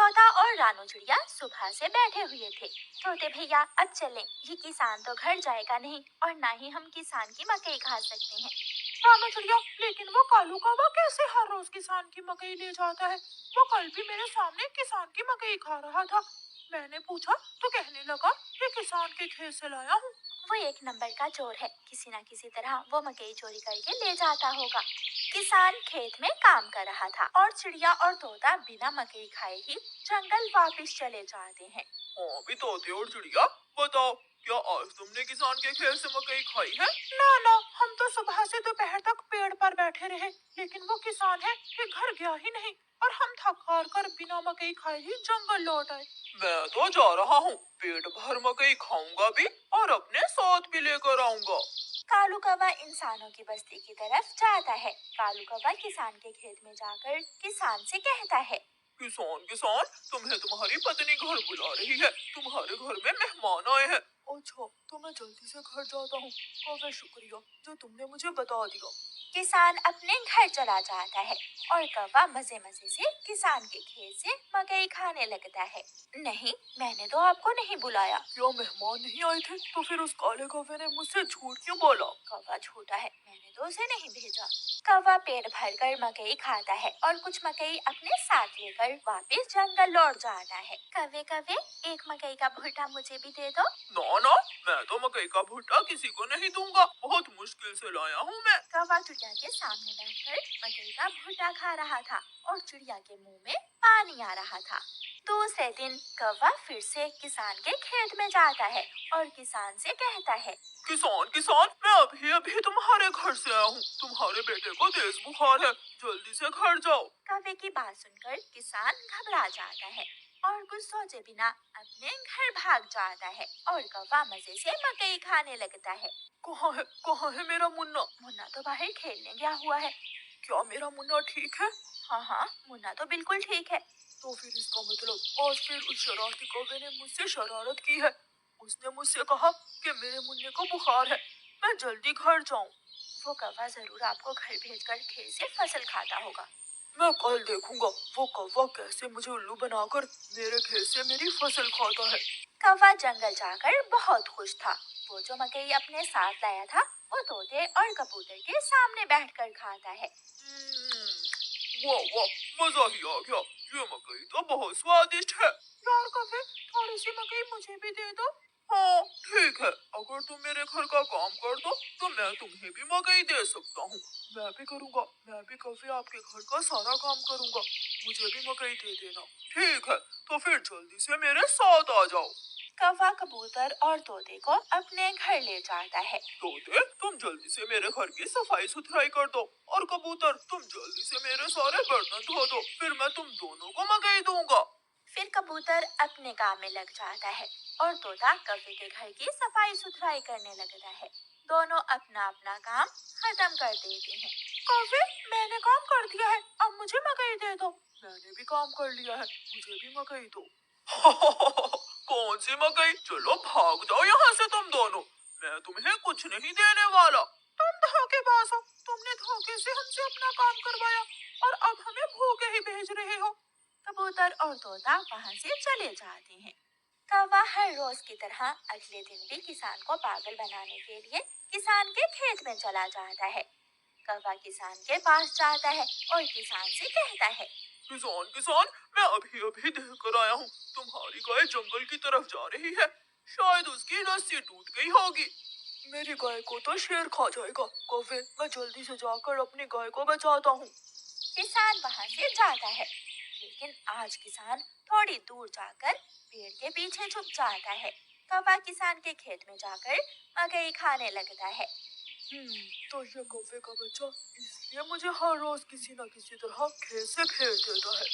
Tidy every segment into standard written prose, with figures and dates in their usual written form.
तोता और रानू चिड़िया सुबह से बैठे हुए थे। तोते भैया अब चलें, ये किसान तो घर जाएगा नहीं और ना ही हम किसान की मकई खा सकते हैं। रानू चिड़िया, लेकिन वो कालू कौवा कैसे हर रोज किसान की मकई ले जाता है? वो कल भी मेरे सामने किसान की मकई खा रहा था। मैंने पूछा तो कहने लगा ये किसान के खेत से लाया हूँ। वो एक नंबर का चोर है, किसी न किसी तरह वो मकई चोरी करके ले जाता होगा। किसान खेत में काम कर रहा था और चिड़िया और तोता बिना मकई खाए ही जंगल वापस चले जाते हैं। हाँ भी तोते और चिड़िया, बताओ क्या आज तुमने किसान के खेत से मकई खाई है? ना ना, हम तो सुबह से दोपहर तक पेड़ पर बैठे रहे, लेकिन वो किसान है कि घर गया ही नहीं और हम थक हार कर बिना मकई खाए ही जंगल लौट आए। मैं तो जा रहा हूँ, पेट भर मकई खाऊंगा भी और अपने साथ भी लेकर आऊंगा। कालू कौवा इंसानों की बस्ती की तरफ जाता है। कालू कौवा किसान के खेत में जाकर किसान से कहता है, किसान किसान, तुम्हें तुम्हारी पत्नी घर बुला रही है, तुम्हारे घर में मेहमान आए हैं। अच्छा, तो मैं जल्दी से घर जाता हूँ। कौवे शुक्रिया जो तुमने मुझे बता दिया। किसान अपने घर चला जाता है और कौवा मजे मजे से किसान के खेत से मकई खाने लगता है। नहीं, मैंने तो आपको नहीं बुलाया। क्या मेहमान नहीं आए थे? तो फिर उस काले कौवे ने मुझसे झूठ क्यों बोला? कौवा झूठा है, मैंने तो उसे नहीं भेजा। कौवा पेट भरकर मकई खाता है और कुछ मकई अपने साथ लेकर वापस जंगल लौट जाता है। कौवे कौवे, एक मकई का भुट्टा मुझे भी दे दो। ना ना, मैं तो मकई का भुट्टा किसी को नहीं दूंगा, बहुत मुश्किल से लाया हूँ मैं। कौवा चिड़िया के सामने बैठकर मकई का भुट्टा खा रहा था और चिड़िया के मुंह में पानी आ रहा था। दूसरे दिन कौवा फिर से किसान के खेत में जाता है और किसान से कहता है, किसान किसान, मैं अभी अभी तुम्हारे घर से आया हूँ, तुम्हारे बेटे को तेज बुखार है, जल्दी से घर जाओ। कौवे की बात सुनकर किसान घबरा जाता है और कुछ सोचे बिना अपने घर भाग जाता है और कौवा मजे से मकई खाने लगता है। कहाँ है मेरा मुन्ना? मुन्ना तो बाहर खेलने गया हुआ है। क्या मेरा मुन्ना ठीक है? हाँ हाँ, मुन्ना तो बिल्कुल ठीक है। तो फिर इसका मतलब आज फिर उस शरारती कौवे ने मुझसे शरारत की है। उसने मुझसे कहा कि मेरे मुन्ने को बुखार है, मैं जल्दी घर जाऊं। वो कौवा जरूर आपको घर भेजकर खेत से फसल खाता होगा। मैं कल देखूंगा वो कौवा कैसे मुझे उल्लू बनाकर मेरे खेत से मेरी फसल खाता है। कौवा जंगल जाकर बहुत खुश था। वो जो मकई अपने साथ लाया था वो तोते और कबूतर के सामने बैठकर खाता है। वाह वाह, मजा ही आ गया, ये मकई तो बहुत स्वादिष्ट है। यार कौवे, थोड़ी सी मकई मुझे भी दे दो। हाँ ठीक है, अगर तुम मेरे घर का काम कर दो तो मैं तुम्हें भी मकई दे सकता हूँ। मैं भी करूँगा, मैं भी कभी आपके घर का सारा काम करूँगा, मुझे भी मकई दे देना। ठीक है, तो फिर जल्दी से मेरे साथ आ जाओ। कौवा कबूतर और तोते को अपने घर ले जाता है। तोते, तुम जल्दी से मेरे घर की सफाई सुथराई कर दो और कबूतर तुम जल्दी से मेरे सारे बर्तन धो दो, फिर मैं तुम दोनों को मकई दूंगा। फिर कबूतर अपने काम में लग जाता है और तोता कौवे के घर की सफाई सुथराई करने लगता है। दोनों अपना अपना काम खत्म कर देते हैं। कौवे, मैंने काम कर दिया है, अब मुझे मकई दे दो। मैंने भी काम कर लिया है, मुझे भी मकई दो। कौन सी मकई? चलो भाग जाओ यहाँ से तुम दोनों, मैं तुम्हें कुछ नहीं देने वाला। तुम धोखेबाज हो, तुमने धोखे से हमसे अपना काम करवाया और अब हमें भूखे ही भेज रहे हो। कबूतर और तोता वहाँ से चले जाते हैं। कौवा हर रोज की तरह अगले दिन भी किसान को पागल बनाने के लिए किसान के खेत में चला जाता है। कौवा किसान के पास जाता है और किसान से कहता है, किसान किसान, मैं अभी अभी देख कर आया हूँ, तुम्हारी गाय जंगल की तरफ जा रही है, शायद उसकी रस्सी टूट गई होगी। मेरी गाय को तो शेर खा जाएगा। कौवे, मैं जल्दी से जाकर अपनी गाय को बचाता हूँ। किसान वहाँ से जाता है, लेकिन आज किसान थोड़ी दूर जाकर पेड़ के पीछे छुप जाता है। कौवा किसान के खेत में जाकर मकई खाने लगता है। तो ये कौवे का बच्चा इसलिए मुझे हर रोज किसी न किसी तरह खेत से भेज देता है।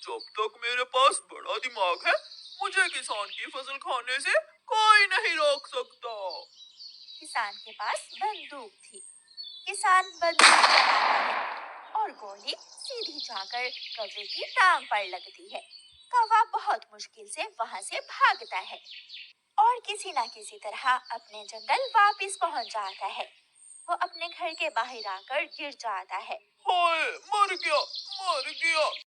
जब तक मेरे पास बड़ा दिमाग है, मुझे किसान की फसल खाने से कोई नहीं रोक सकता। किसान के पास बंदूक थी। किसान बंदूक चलाता है और गोली सीधी जाकर कौवे की टांग पर लगती है। कौवा बहुत मुश्किल से वहाँ से भागता है और किसी न किसी तरह अपने जंगल वापस पहुँच जाता है। वो अपने घर के बाहर आकर गिर जाता है। हाय, मर गया, मर गया।